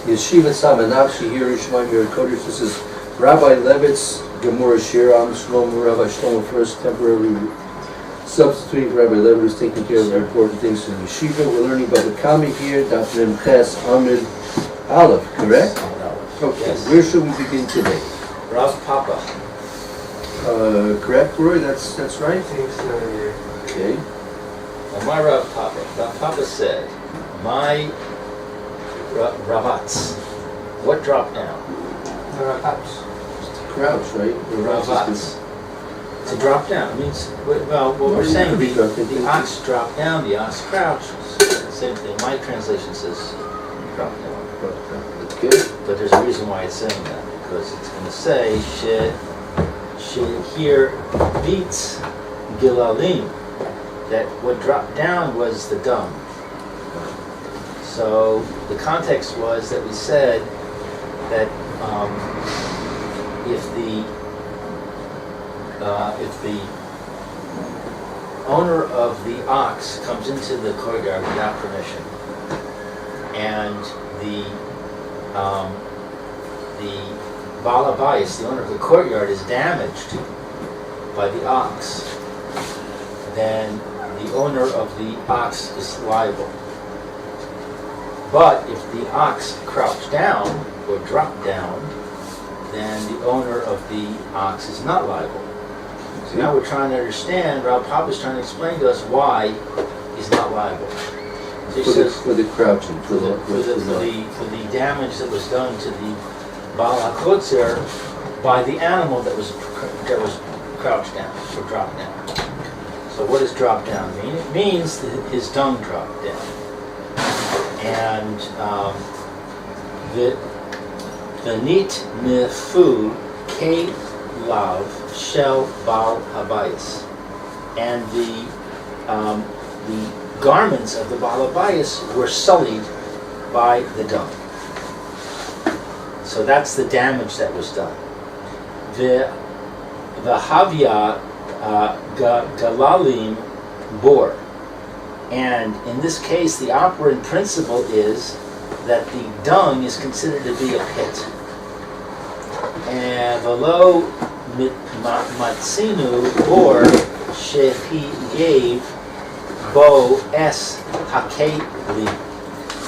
Yeshiva Tsama, Nafshi, Yerushalyim, HaKodesh. This is Rabbi Levitt's Gemora Shir. I'm Shlomo, Rabbi Shlomo, first temporary substituting for Rabbi Levitt, who's taking care of the important things in Yeshiva. We're learning about the Kamma here, Daf Mem Ches Amid Aleph, correct? Okay, yes. Where should we begin today? Rav Papa. Correct, Roy? That's right? I think so, yeah. Okay. Well, my Rav Papa said, my Ravats, what dropped down? The Ravats. Crouch, right? The Ravats. To drop down means, well, what we're saying, the ox dropped down, the ox crouched. Same thing. My translation says drop down. That's good. But there's a reason why it's saying that, because it's going to say she here beats Gilalim, that what dropped down was the dung. So the context was that we said that if the owner of the ox comes into the courtyard without permission, and the Balabais, the owner of the courtyard, is damaged by the ox, then the owner of the ox is liable. But if the ox crouched down or dropped down, then the owner of the ox is not liable. So now we're trying to understand, Rav Papa's trying to explain to us why he's not liable. So he says, for the crouching, for the damage that was done to the Baal HaKodesh by the animal that was crouched down or dropped down. So what does drop down mean? It means that his dung dropped down. And the nit mifu ke lav shel bal habayis, and the garments of the bal habayis were sullied by the dung. So that's the damage that was done. The havya galalim bor. And in this case, the operant principle is that the dung is considered to be a pit. And velo matzinu or shehi gave bo es hakeli.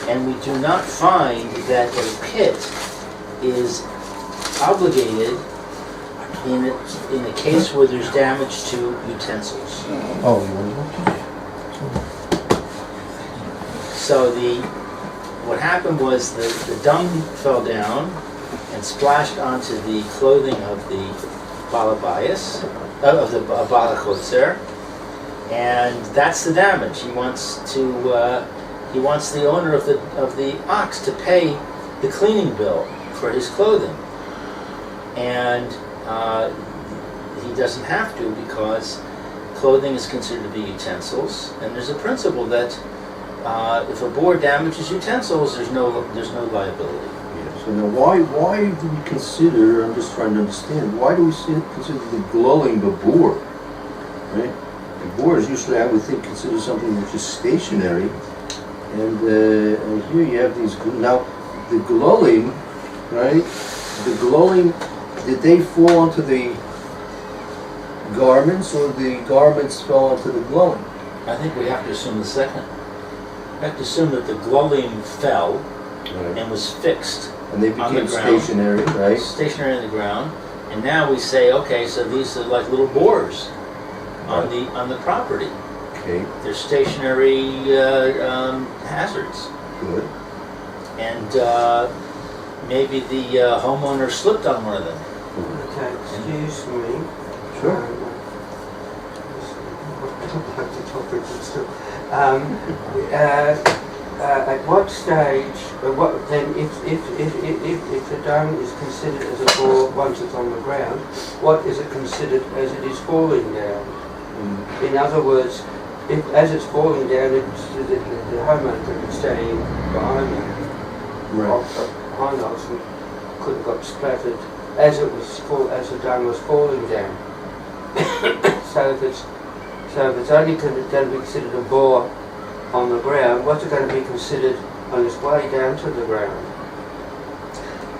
And we do not find that a pit is obligated in a case where there's damage to utensils. Oh, so what happened was the dung fell down and splashed onto the clothing of the Balabayas, of the Baal HaKodesh, and that's the damage. He wants the owner of the ox to pay the cleaning bill for his clothing, and he doesn't have to, because clothing is considered to be utensils, and there's a principle that if a boar damages utensils, there's no liability. Yeah. So now, why do we consider? I'm just trying to understand. Why do we consider the glowing the boar? Right. The boar is usually, I would think, considered something which is stationary, and here you have these. Now, the glowing, right? The glowing, did they fall onto the garments, or the garments fell onto the glowing? I think we have to assume the second. We have to assume that the glowing fell and was fixed. And they became stationary, right? Stationary on the ground. And now we say, okay, so these are like little boars on the property. Okay. They're stationary hazards. Good. And maybe the homeowner slipped on one of them. Okay, excuse me. Sure. At what stage, if the dung is considered as a boar once it's on the ground, what is it considered as it is falling down? In other words, as it's falling down, the homeowner could be standing behind it. Right. Behind us and could have got splattered as the dung was falling down. So if it's only going to be considered a boar on the ground, what's it going to be considered on its way down to the ground?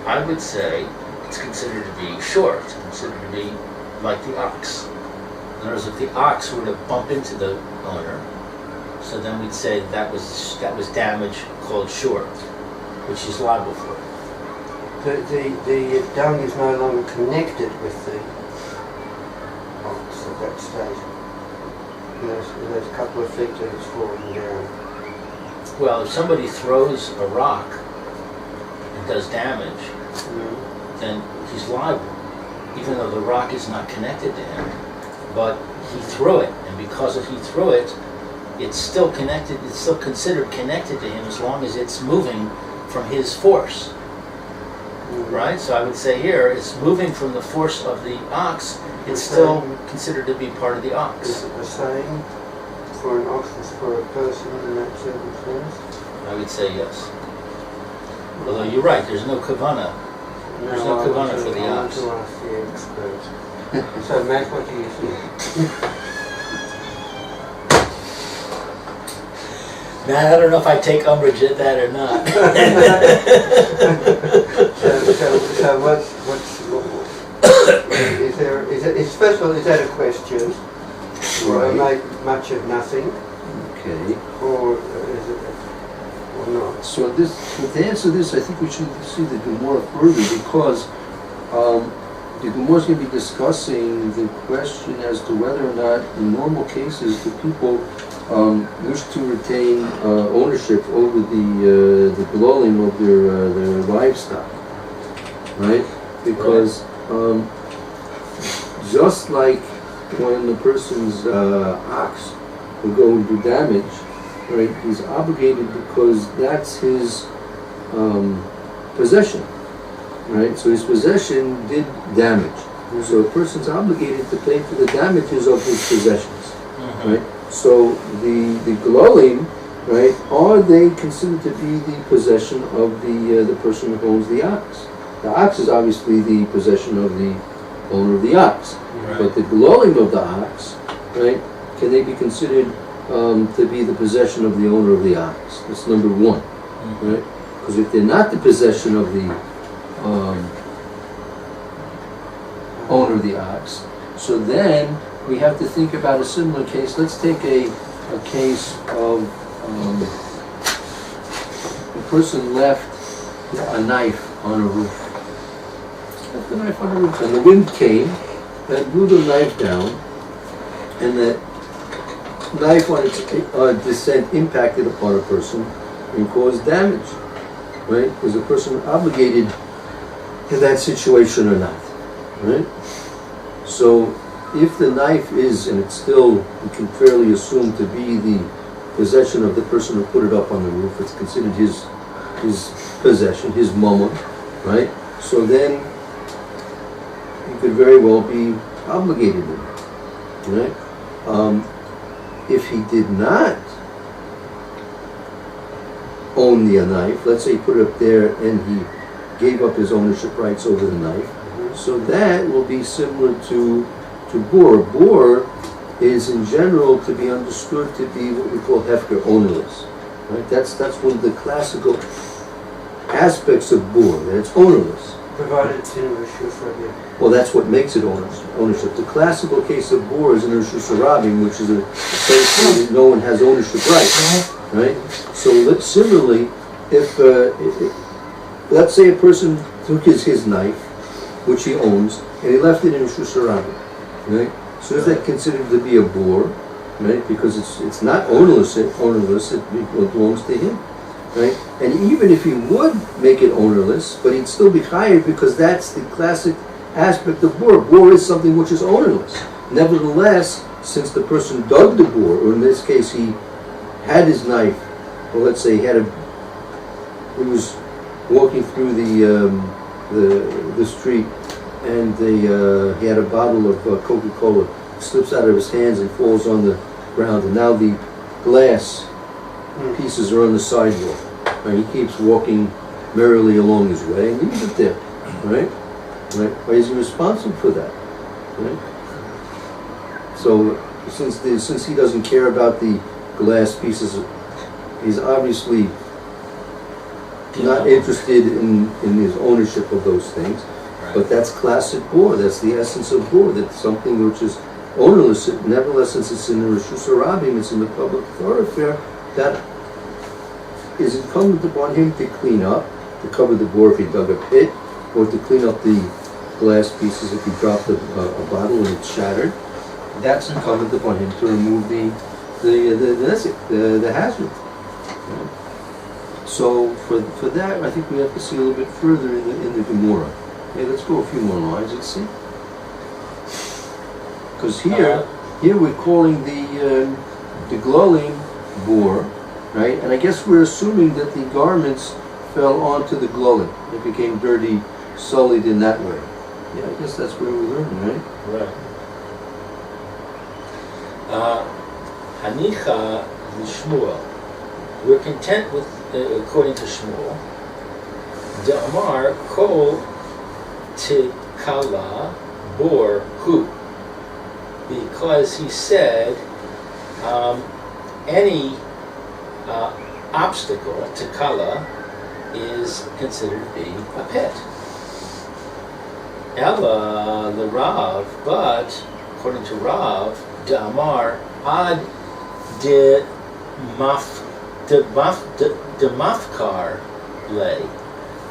I would say it's considered to be short. It's considered to be like the ox. In other words, if the ox were to bump into the owner, so then we'd say that was damage called short, which he's liable for. The dung is no longer connected with the ox at that stage. There's a couple of feet that it's falling down. Well, if somebody throws a rock and does damage, then he's liable, even though the rock is not connected to him. But he threw it, and because he threw it, it's still connected. It's still considered connected to him as long as it's moving from his force. Right? So I would say here, it's moving from the force of the ox. It's still considered to be part of the ox. Is it the same for an ox as for a person in that circumstance? I would say yes. Although you're right, there's no kavanah. There's no kavanah for the ox. I want to ask the expert. So Matt, what do you think? Now, I don't know if I take umbrage at that or not. So what's first of all, is that a question? Or I make much of nothing? Okay. Or is it, or not? So to answer this, I think we should see the Gemora further, because the Gemora is going to be discussing the question as to whether or not, in normal cases, the people wish to retain ownership over the glolim of their livestock, right? Because just like when the person's ox will go and do damage, right? He's obligated because that's his possession, right? So his possession did damage. So a person's obligated to pay for the damages of his possessions, right? So the glolim, right, are they considered to be the possession of the person who owns the ox? The ox is obviously the possession of the owner of the ox, but the glolim of the ox, right, can they be considered to be the possession of the owner of the ox? That's number one, right? Because if they're not the possession of the owner of the ox, so then we have to think about a similar case. Let's take a case of a person left a knife on a roof. Left the knife on a roof, and the wind came and blew the knife down, and that knife on its descent impacted upon a person and caused damage. Right? Is a person obligated in that situation or not? Right? So if the knife is, and it's still, you can fairly assume to be the possession of the person who put it up on the roof, it's considered his possession, his mama, right? So then he could very well be obligated in it, right? If he did not own the knife, let's say he put it up there and he gave up his ownership rights over the knife, so that will be similar to bor. Bor is in general to be understood to be what we call hefker, ownerless. Right? That's one of the classical aspects of bor, that it's ownerless. Provided it's in Yerushalyim. Well, that's what makes it ownership. The classical case of bor is in Yerushalyim, which is a place where no one has ownership rights. Right? So similarly, if let's say a person took his knife, which he owns, and he left it in Yerushalyim. Right? So is that considered to be a bor, right? Because it's not ownerless, it belongs to him, right? And even if he would make it ownerless, but he'd still be hired because that's the classic aspect of bor. Bor is something which is ownerless. Nevertheless, since the person dug the bor, or in this case he had his knife, or let's say he was walking through the street, and he had a bottle of Coca-Cola, slips out of his hands and falls on the ground, and now the glass pieces are on the sidewalk. And he keeps walking merrily along his way and leaves it there, right? Right? Why is he responsible for that? Right? So since he doesn't care about the glass pieces, he's obviously not interested in his ownership of those things. Right. But that's classic bor. That's the essence of bor. That's something which is ownerless. Nevertheless, since it's in the Rishus Harabim, it's in the public thoroughfare, that is incumbent upon him to clean up, to cover the bor if he dug a pit, or to clean up the glass pieces if he dropped a bottle and it's shattered. That's incumbent upon him to remove the hazard. So for that, I think we have to see a little bit further in the Gemora. Okay, let's go a few more lines. Let's see. Because here we're calling the glowing bor, right? And I guess we're assuming that the garments fell onto the glowing. It became dirty, sullied in that way. Yeah, I guess that's where we learn, right? Right. Hanicha l'Shmuel. We're content with, according to Shmuel, De'amar kol tikala bor hu. Because he said any obstacle, tikala, is considered to be a pit. Ella the Rav, but according to Rav, De'amar ad de mafkar lay,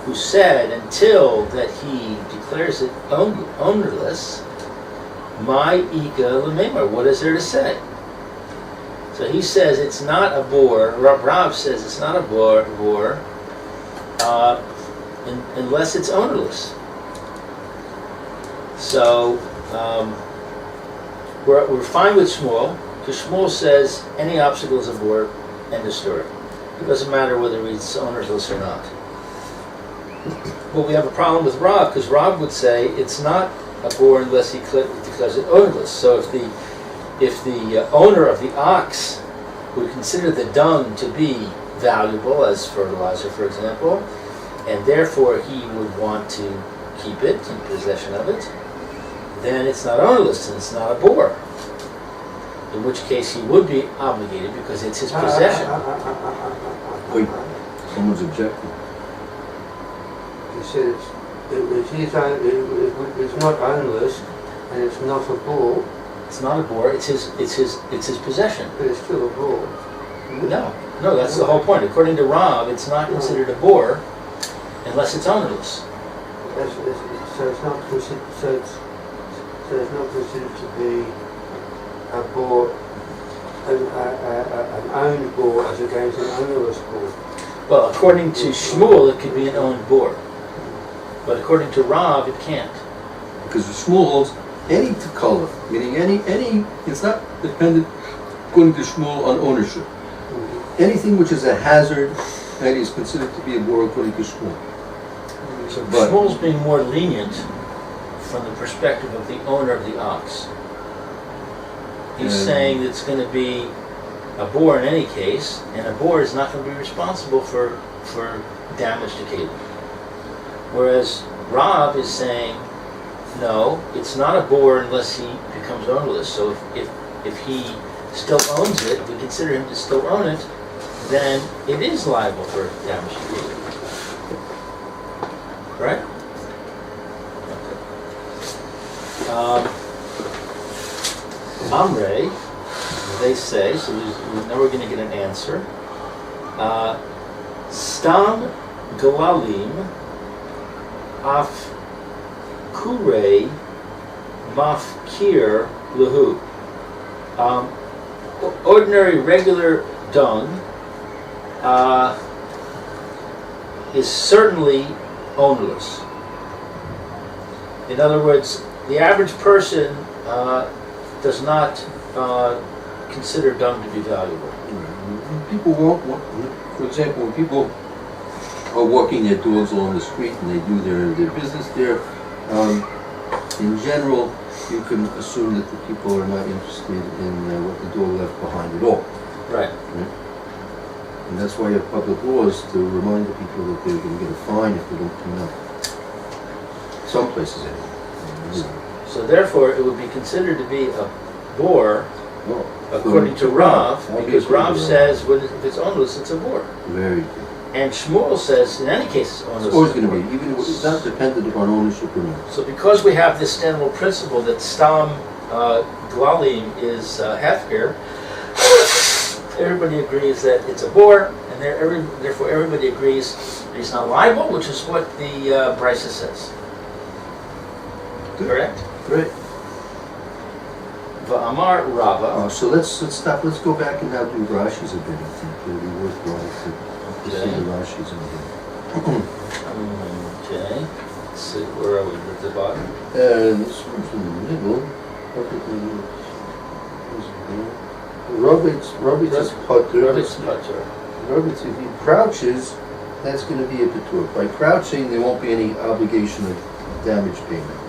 who said until that he declares it ownerless, my ika lememar. What is there to say? So he says it's not a bor. Rav says it's not a bor unless it's ownerless. So we're fine with Shmuel, because Shmuel says any obstacle is a bor, end of story. It doesn't matter whether it's ownerless or not. But we have a problem with Rav, because Rav would say it's not a bor unless he declares it ownerless. So if the owner of the ox would consider the dung to be valuable as fertilizer, for example, and therefore he would want to keep it in possession of it, then it's not ownerless and it's not a bor. In which case he would be obligated because it's his possession. Wait, someone's objecting. He said it's not ownerless and it's not a bor. It's not a bor. It's his possession. But it's still a bor. No, that's the whole point. According to Rav, it's not considered a bor unless it's ownerless. So it's not considered. So it's not considered to be a bor, an owned bor as against an ownerless bor. Well, according to Shmuel, it could be an owned bor, but according to Rav, it can't. Because Shmuel holds any tekala, meaning any, it's not dependent, according to Shmuel, on ownership. Anything which is a hazard, that is considered to be a bor according to Shmuel. So Shmuel's being more lenient from the perspective of the owner of the ox. He's saying that it's going to be a bor in any case, and a bor is not going to be responsible for damage to cattle. Whereas Rav is saying, no, it's not a bor unless he becomes ownerless. So if he still owns it, if we consider him to still own it, then it is liable for damage to cattle. Right? Okay. Amre, they say, so now we're going to get an answer. Stam Galalim Af Kure Mafkir Lahu. Ordinary, regular dung is certainly ownerless. In other words, the average person does not consider dung to be valuable. People walk, for example, when people are walking their dogs along the street and they do their business there, in general, you can assume that the people are not interested in what the dog left behind at all. Right. And that's why you have public laws to remind the people that they're going to get a fine if they don't clean up. Some places anyway. So therefore, it would be considered to be a bor, Well, according to Rav, because Rav says if it's ownerless, it's a bor. Very good. And Shmuel says, in any case, It's always going to be, even if it's not dependent upon ownership or not. So because we have this general principle that Stam Glalim is Hefker, everybody agrees that it's a bor, and therefore everybody agrees that he's not liable, which is what the Brisa says. Good. Correct? Great. Va'amar Rava. So let's stop. Let's go back and now do Rashi's a bit. I think it would be worthwhile to see the Rashi's in here. Okay. Let's see, where are we? At the bottom? This one's in the middle. Robit's putter. Robit's putter. Robit's, if he crouches, that's going to be a patur. By crouching, there won't be any obligation of damage payment.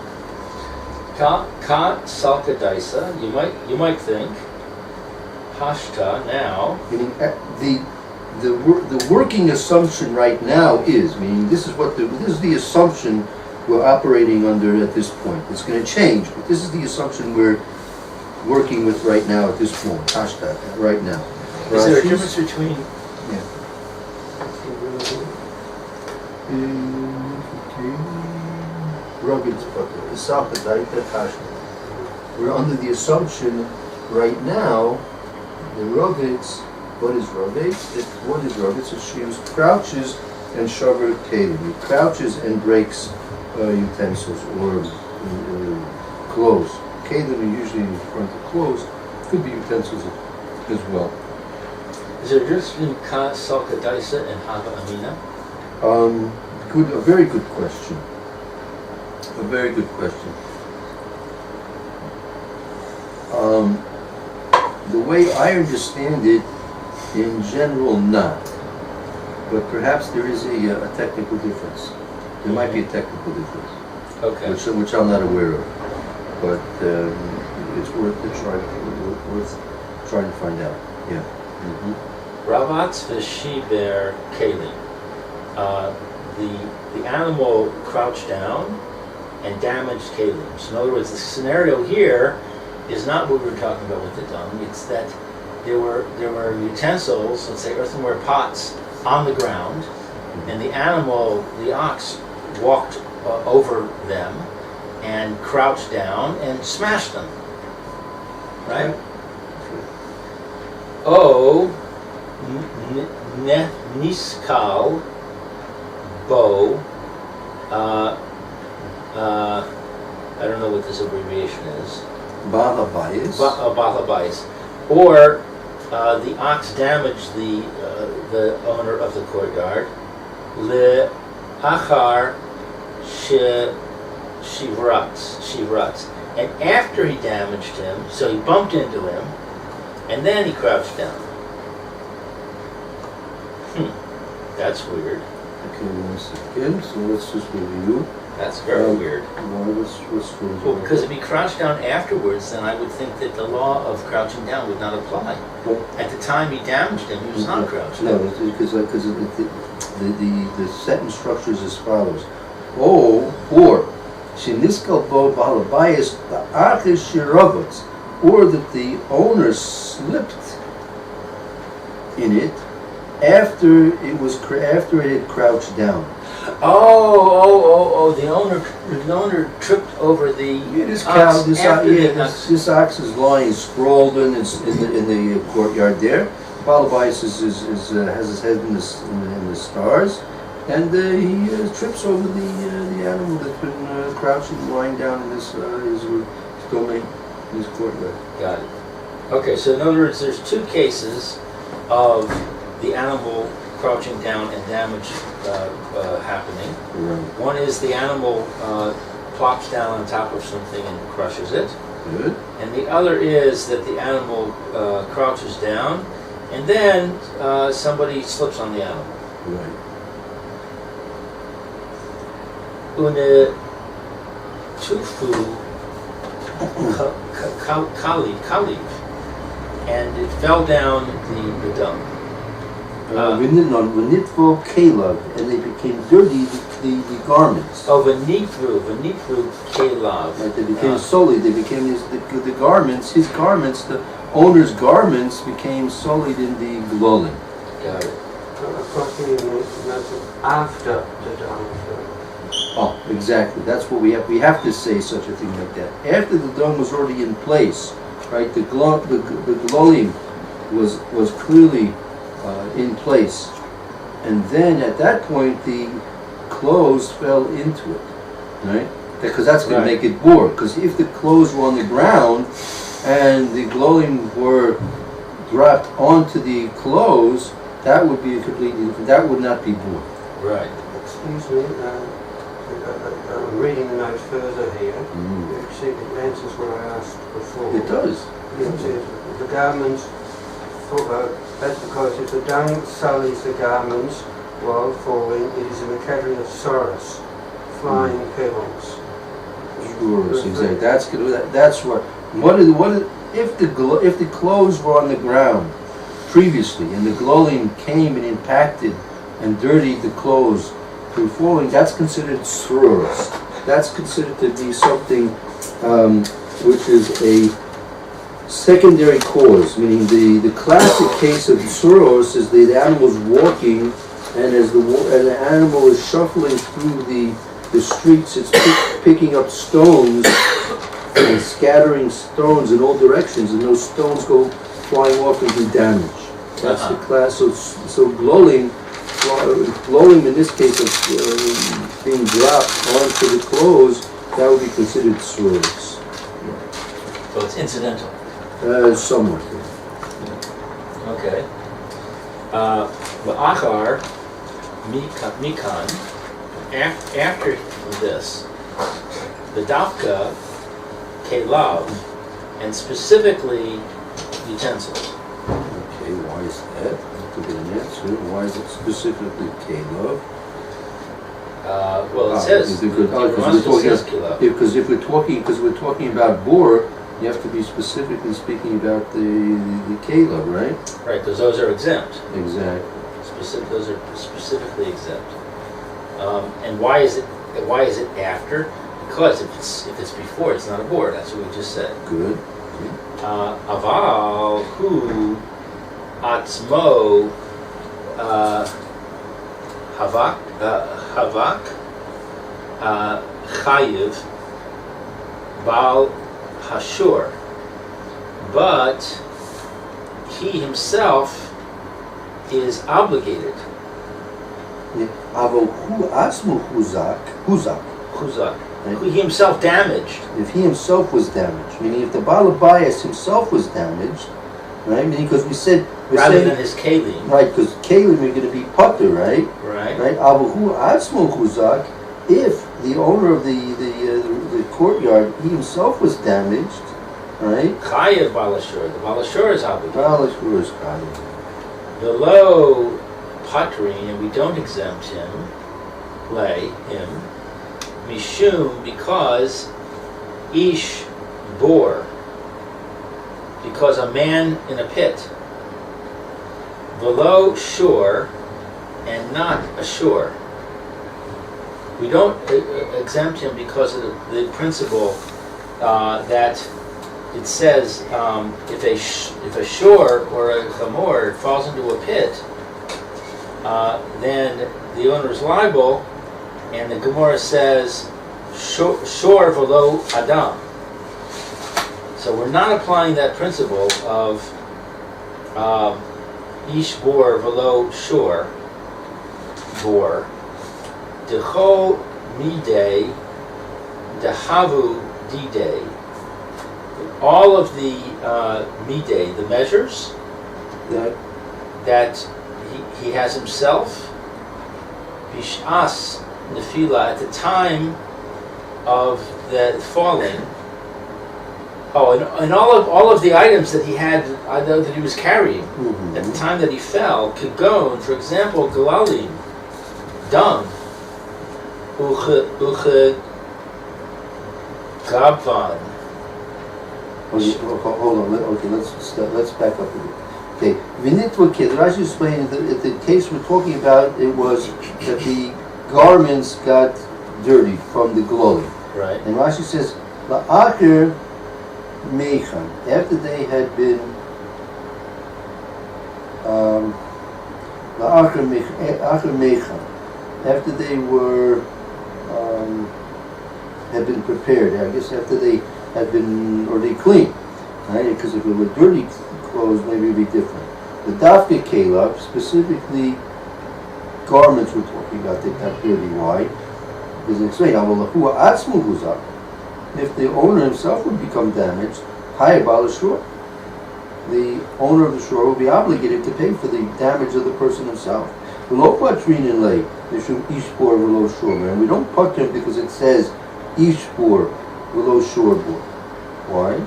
Ka salka daisa. You might think hashta now. Meaning the working assumption right now is, meaning this is the assumption we're operating under at this point. It's going to change, but this is the assumption we're working with right now at this point. Hashta, right now. Is there a Rashi's- difference between? Yeah. Robit's putter. The salka daita hashta. We're under the assumption right now, the Robit's, what is Robit's? She crouches and shover kelim. He crouches and breaks utensils or clothes. Kelim are usually in front of clothes. Could be utensils as well. Is there a difference between ka salka daisa and hava amina? A very good question. A very good question. The way I understand it, in general, not. But perhaps there is a technical difference. There might be a technical difference, Okay. which I'm not aware of. But it's worth trying to find out. Yeah. Mm-hmm. Ravatz v'shiber kelim. The animal crouched down and damaged kelim. So in other words, the scenario here is not what we were talking about with the dung. It's that there were utensils, let's say earthenware pots, on the ground, and the animal, the ox, walked over them and crouched down and smashed them. Right? Oh, niskal bo. I don't know what this abbreviation is. Bava bias. Bava bias. Or the ox damaged the owner of the courtyard. Le achar shivratz. And after he damaged him, so he bumped into him, and then he crouched down. That's weird. Okay, 1 second. So let's just review. That's very weird. What's Well, because if he crouched down afterwards, then I would think that the law of crouching down would not apply. Well, At the time he damaged him, he was not crouched no, down. because the sentence structure is as follows. Or sheniskal bo balabayas ba'achish shiravutz, or that the owner slipped in it after it had crouched down. Oh! The owner tripped over the This ox cow, after the ox. this ox is lying sprawled in the courtyard there. Balabayas has his head in the stars, and he trips over the animal that's been crouching, lying down in his domain, in his courtyard. Got it. Okay, so in other words, there's two cases of the animal crouching down and damage happening. Right. One is the animal plops down on top of something and crushes it. Good. And the other is that the animal crouches down and then somebody slips on the animal. Right. Une tufu kaliv, and it fell down the dung. V'nitvo kelav, and they became dirty, the garments. Oh, v'nitru kelav. Right, they became sullied. They became the garments. His garments, the owner's garments, became sullied in the glolim. Got it. across the notes of after the dung fell. Oh, exactly. That's what we have. We have to say such a thing like that. After the dung was already in place, right? The glolim was clearly in place, and then at that point the clothes fell into it, right? Because that's going to make it bore. Because if the clothes were on the ground and the glolim were dropped onto the clothes, that would be a completely different. That would not be bore. Right. Excuse me, I'm reading the note further here. You see, it answers what I asked before. It does. It says the garments, that's because if the dung sullies the garments while falling, it is in the category of sorrows, flying pebbles. Sure, exactly. That's what. If the clothes were on the ground previously, and the glolim came and impacted and dirtied the clothes through falling, that's considered sruros. That's considered to be something which is a secondary cause, meaning the classic case of sruros is the animal's walking, and as the animal is shuffling through the streets, it's picking up stones and scattering stones in all directions, and those stones go flying off and do damage. That's the class. So glolim in this case of being dropped onto the clothes, that would be considered sruros. So it's incidental. Somewhat. Okay. V'achar mikan. After this, the dafka kelav, and specifically utensils. Okay, why is that? To get an answer. Why is it specifically kelav? Well, it says because we're talking about bor, you have to be specifically speaking about the kelav, right? Right, because those are exempt. Exactly. Those are specifically exempt. And why is it after? Because if it's before, it's not a bor. That's what we just said. Good. Aval hu atzmo havak chayiv bal hashur, but he himself is obligated. Aval hu asmu huzak. He himself damaged. If he himself was damaged, meaning if the Baal Bias himself was damaged, right? Meaning because rather than his kalim. Right, because kalim are going to be putter, right? Right. Right. Abahu atzmo chuzak. If the owner of the courtyard, he himself was damaged, right? Chayev balashur. The balashur is obligated. Balashur is chayev. Below patrin, and we don't exempt him, him. Mishum, because ish bor, because a man in a pit. Below shore, and not a shore. We don't exempt him because of the principle that it says if a shore or a chamor falls into a pit, then the owner is liable. And the Gemora says, shor v'lo adam. So we're not applying that principle of ish bor v'lo shor bor. Decho midei dehavu didei. All of the midei, the measures that he has himself, bishas nefila, at the time of the falling. Oh, and all of the items that he had, that he was carrying at the time that he fell, kagon, for example, galalim, dung, uche gabvan. Hold on. Let's back up a bit. Okay, Vinitva kid. Rashi explained that the case we're talking about, it was that the garments got dirty from the glory. Right. And Rashi says, La'acher meichan, after they had been, after they were had been prepared. I guess after they had been already clean, right? Because if it were dirty clothes, maybe it'd be different. The dafke kelav, specifically garments, we're talking about. They're not dirty. Why? Because it's explained. If the owner himself would become damaged, the owner of the shore will be obligated to pay for the damage of the person himself. And we don't put him because it says ishpor below shoreboard. Why?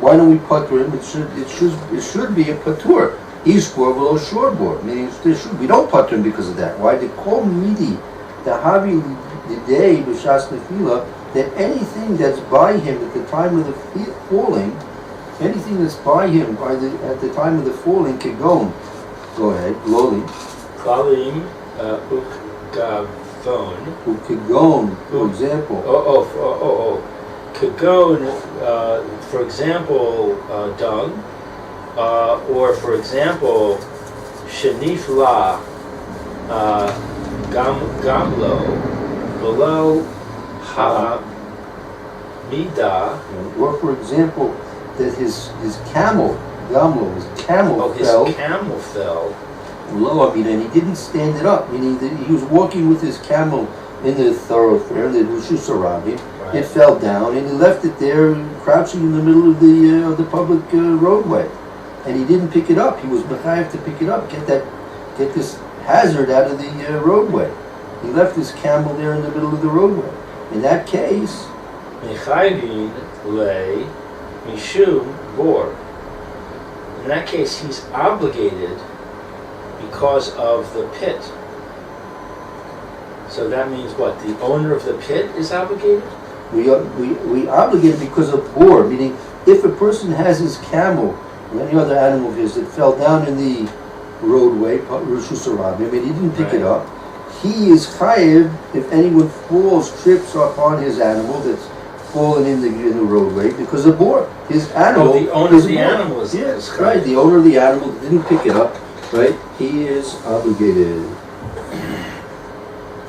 Why don't we put him? It should be a patur. Ishpor below shoreboard. Meaning we don't put him because of that. Why? The kol midi, the havi the day b'shas nefila, that anything that's by him at the time of the falling, anything that's by him at the time of the falling, kegon. Go ahead, loli. Klalim ukgavon. Kegon, for example. Kegon, for example, dung, or for example, shenifla gamlo below ha mida. Or for example, that his camel, gamlo, his camel fell. His camel fell. Low, and he didn't stand it up, meaning that he was walking with his camel in the thoroughfare, the Yerushalyim. Right. It fell down, and he left it there, crouching in the middle of the public roadway, and he didn't pick it up. He was mechayev to pick it up, get this hazard out of the roadway. He left his camel there in the middle of the roadway. In that case, mechayvin lei mishum bor. In that case, he's obligated because of the pit. So that means what? The owner of the pit is obligated? We obligate because of bor, meaning if a person has his camel or any other animal of his that fell down in the roadway, Yerushalyim, and he didn't pick it up, he is chayev if anyone trips upon his animal that's fallen in the roadway because of bor. His animal. The owner of the animal is yes, right. The owner of the animal didn't pick it up. Right, he is obligated.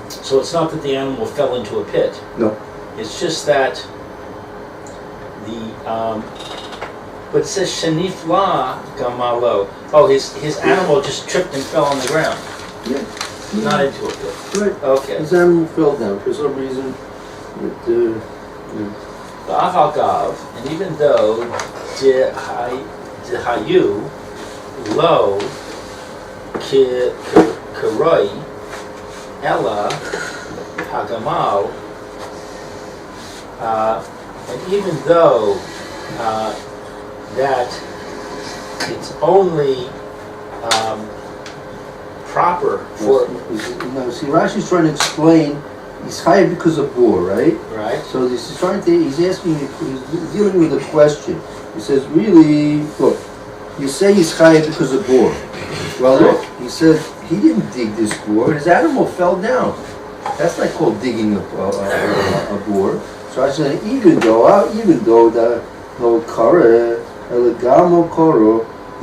So it's not that the animal fell into a pit. No. It's just that but it says shenifla gamalo. Oh, his animal just tripped and fell on the ground. Yeah. Not into a pit. Right. Okay. His animal fell down for some reason. The afagav, and even though dehayu lo Karoi Ella Hagamal, and even though that it's only proper for. See, Rashi's trying to explain he's chayav because of bor, right? Right. So he's asking, he's dealing with a question. He says, really, look, you say he's chayav because of bor. Well, look, he said he didn't dig this bore. His animal fell down. That's not called digging a bore. So I said, even though the no kara,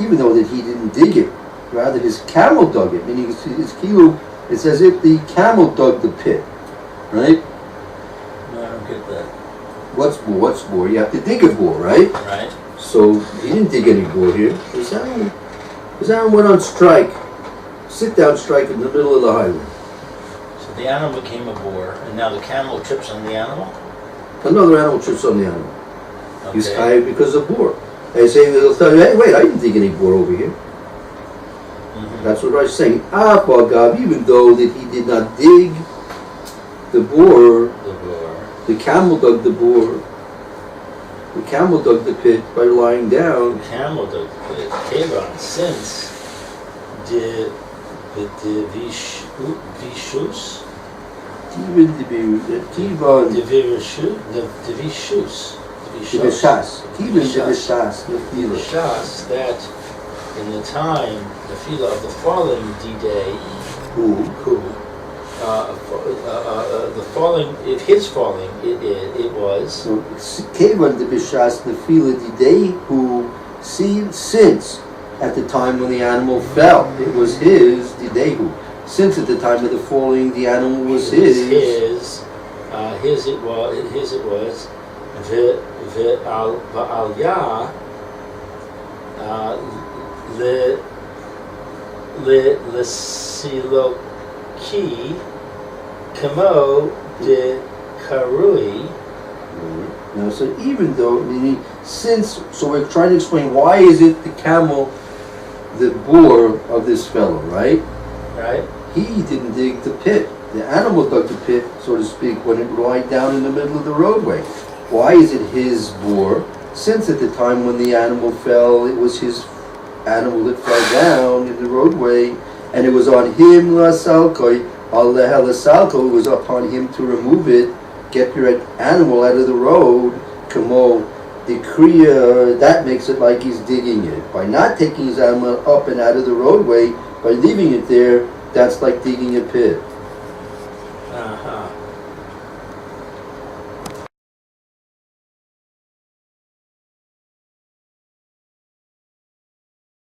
even though that he didn't dig it, rather his camel dug it. Meaning his kilo, it's as if the camel dug the pit, right? No, I don't get that. What's bore? You have to dig a bore, right? Right. So he didn't dig any bore here. His animal went on strike, sit-down strike in the middle of the highway. So the animal became a boar, and now the camel trips on the animal? Another animal trips on the animal. Okay. He's chayav because of bore. They say, they'll tell you, hey, wait, I didn't dig any bore over here. Mm-hmm. That's what I'm saying. Even though that he did not dig the bore, the camel dug the bore. The camel dug the pit by lying down. The camel dug the pit. Kevon, since the vishus, even the vishas, that in the time, the fila of the falling D-Day, the falling, if his falling, it was. So Kevan the Bishas the fila D-Day who since at the time when the animal fell, it was his the Bidehu. Since at the time of the falling the animal was His his. it was. V'alya l'siloki kamo de karui. Now, so even though, meaning, since, so we're trying to explain why is it the camel, the boar of this fellow, right? Right? He didn't dig the pit. The animal dug the pit, so to speak, when it lied down in the middle of the roadway. Why is it his boar? Since at the time when the animal fell, it was his animal that fell down in the roadway, and it was on him, lasalkoi, al-lasalko, it was upon him to remove it, get your animal out of the road, kamo, the kriya, that makes it like he's digging it. By not taking his animal up and out of the roadway, by leaving it there, that's like digging a pit.